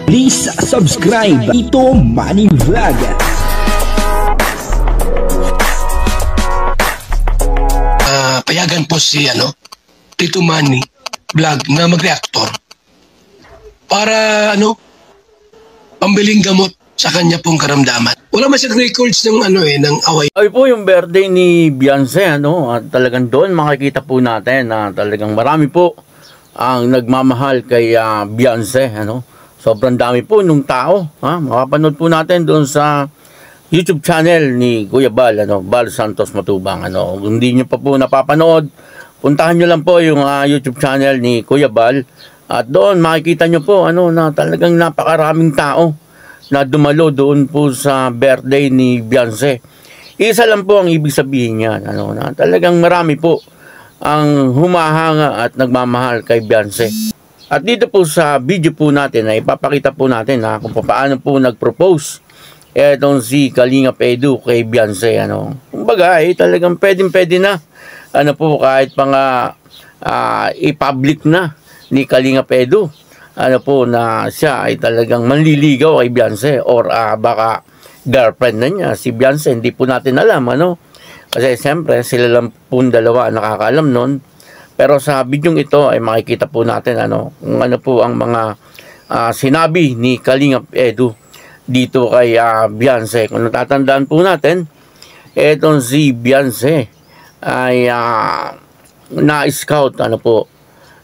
Please subscribe Tito Manny Vlog. Payagan po si Tito Manny Vlog na mag-reactor para pambiling gamot sa kanya pong karamdaman. Wala man siyang records ng ng away. Ay po yung birthday ni Beyonce at talagang doon makikita po natin na talagang marami po ang nagmamahal kay Beyonce Sobrang dami po nung tao. Makapanood po natin doon sa YouTube channel ni Kuya Bal, Bal Santos Matubang. Kung hindi nyo pa po napapanood, puntahan nyo lang po yung YouTube channel ni Kuya Bal. At doon makikita nyo po na talagang napakaraming tao na dumalo doon po sa birthday ni Beyonce. Isa lang po ang ibig sabihin niyan. Na talagang marami po ang humahanga at nagmamahal kay Beyonce. At dito po sa video po natin na ipapakita po natin kung paano po nag-propose etong si Kalingap Edu kay Beyonce. Kumbaga talagang pwede na kahit mga i-public na ni Kalingap Edu na siya ay talagang manliligaw kay Beyonce or baka girlfriend na niya si Beyonce. Hindi po natin alam kasi siyempre sila lang po dalawa nakakaalam nun. Pero sa bidyong ito ay makikita po natin kung po ang mga sinabi ni Kalingap Edu dito kay Beyonce. Kung natatandaan po natin, etong si Beyonce ay na-scout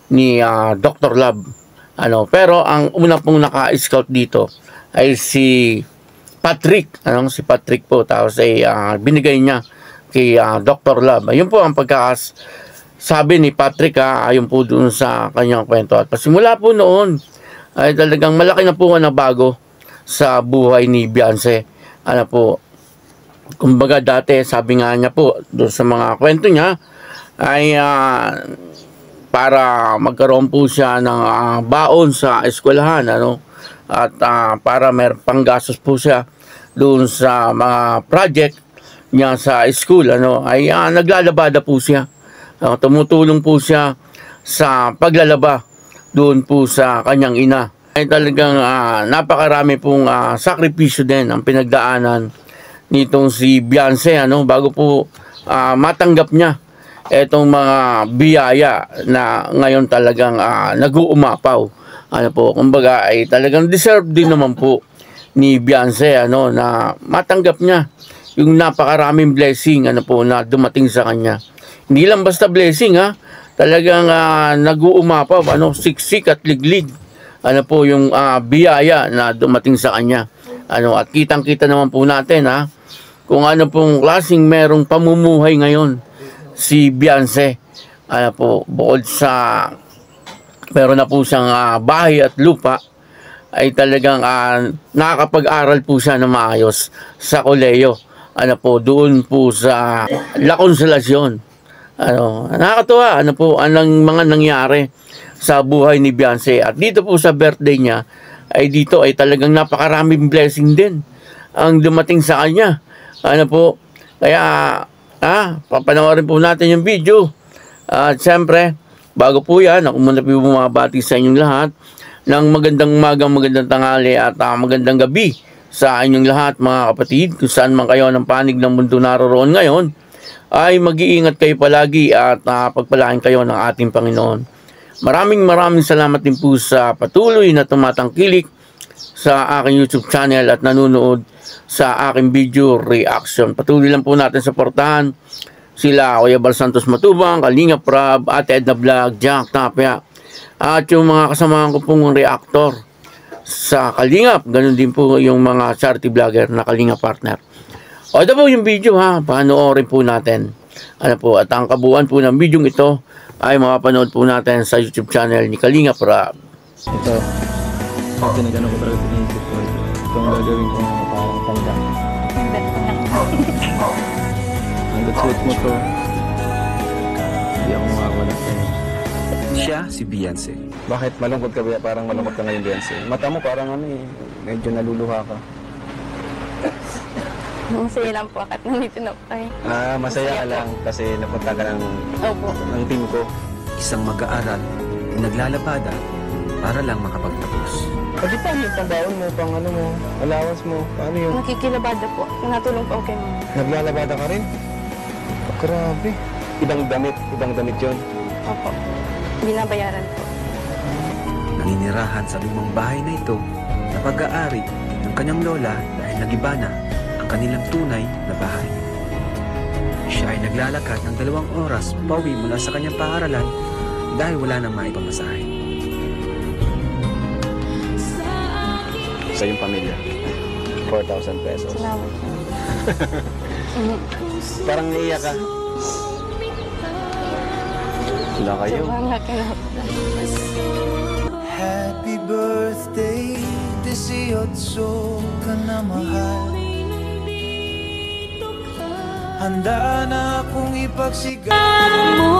ni Dr. Love. Pero ang una pong naka-scout dito ay si Patrick. Si Patrick po. Tapos ay binigay niya kay Dr. Love. Ayun po ang sabi ni Patrick ayon po dun sa kanyang kwento. At pasimula po noon ay talagang malaki na po na bago sa buhay ni Beyonce. Kumbaga dati sabi nga niya po dun sa mga kwento niya ay para magkaroon po siya ng baon sa eskwelahan at para may panggastos po siya dun sa mga project niya sa school ay naglalabada po siya. Tumutulong po siya sa paglalaba doon po sa kanyang ina. Ay talagang napakarami pong sakripisyo din ang pinagdaanan nitong si Beyonce bago po matanggap niya etong mga biyaya na ngayon talagang nag-uumapaw. Kumbaga ay talagang deserve din naman po ni Beyonce na matanggap niya yung napakaraming blessing na dumating sa kanya. Hindi lang basta blessing talagang nag-uumapaw, siksik at liglig. Yung biyaya na dumating sa kanya. At kitang-kita naman po natin kung pong klaseng merong pamumuhay ngayon si Beyonce. Bukod sa meron na po siyang bahay at lupa, ay talagang nakakapag-aral po siya na maayos sa koleyo. Doon po sa La Consolacion. Nakakatuwa anong mga nangyari sa buhay ni Beyonce. At dito po sa birthday niya ay dito ay talagang napakaraming blessing din ang dumating sa kanya. Kaya papanoorin po natin yung video. At siyempre bago po yan, ako muna po bumabati sa inyong lahat ng magandang umagang, magandang tanghali at magandang gabi sa inyong lahat mga kapatid. Kung saan man kayo ng panig ng mundo naroon ngayon, ay mag-iingat kayo palagi at pagpalain kayo ng ating Panginoon. Maraming salamat din po sa patuloy na tumatangkilik sa aking YouTube channel at nanonood sa aking video reaction. Patuloy lang po natin suportahan sila Kuya Bal Santos Matubang, Kalingap Rab, Ate Edna Vlog, Jack Tapia, at yung mga kasamahan ko pong reactor sa Kalingap. Ganun din po yung mga charity vlogger na Kalingap partner. Ito po yung video panoorin po natin. At ang kabuuan po ng video ito ay mapapanood po natin sa YouTube channel ni Kalingap Rab. Ito tinagano ko talaga iniisip ko. Itong gagawin ko parang tanda. Hanggat suot mo to, hindi ako makakawala sa'yo. Siya si Beyonce. Bakit malungkot ka ba? Parang malungkot ka ngayon, Beyonce. Mata mo parang medyo naluluha ka. Masaya lang po at nandito na po kayo. Masaya ka lang kasi napunta ka ng team ko. Isang mag-aaral, naglalabada, para lang makapagtapos. Pati pa yung pambaon mo, pang ano mo, allowance mo, paano yun? Nakikilabada po. Natulong po ako kay mama. Naglalabada ka rin? Oh, grabe. Ibang damit yun. Opo. Binabayaran po. Naninirahan sa lumang bahay na ito na pag-aari ng kanyang lola dahil nagiba na ang kanilang tunay na bahay. Siya ay naglalakad ng 2 oras pauwi mula sa kanyang paaralan dahil wala nang maipamasahe. Sa iyong pamilya, 4,000 pesos. Salamat po. Parang naiyak ka. Wala kayo. Sobrang laki na po. Happy birthday, 18 ka na mahal. Handa na akong ipagsigaw mo.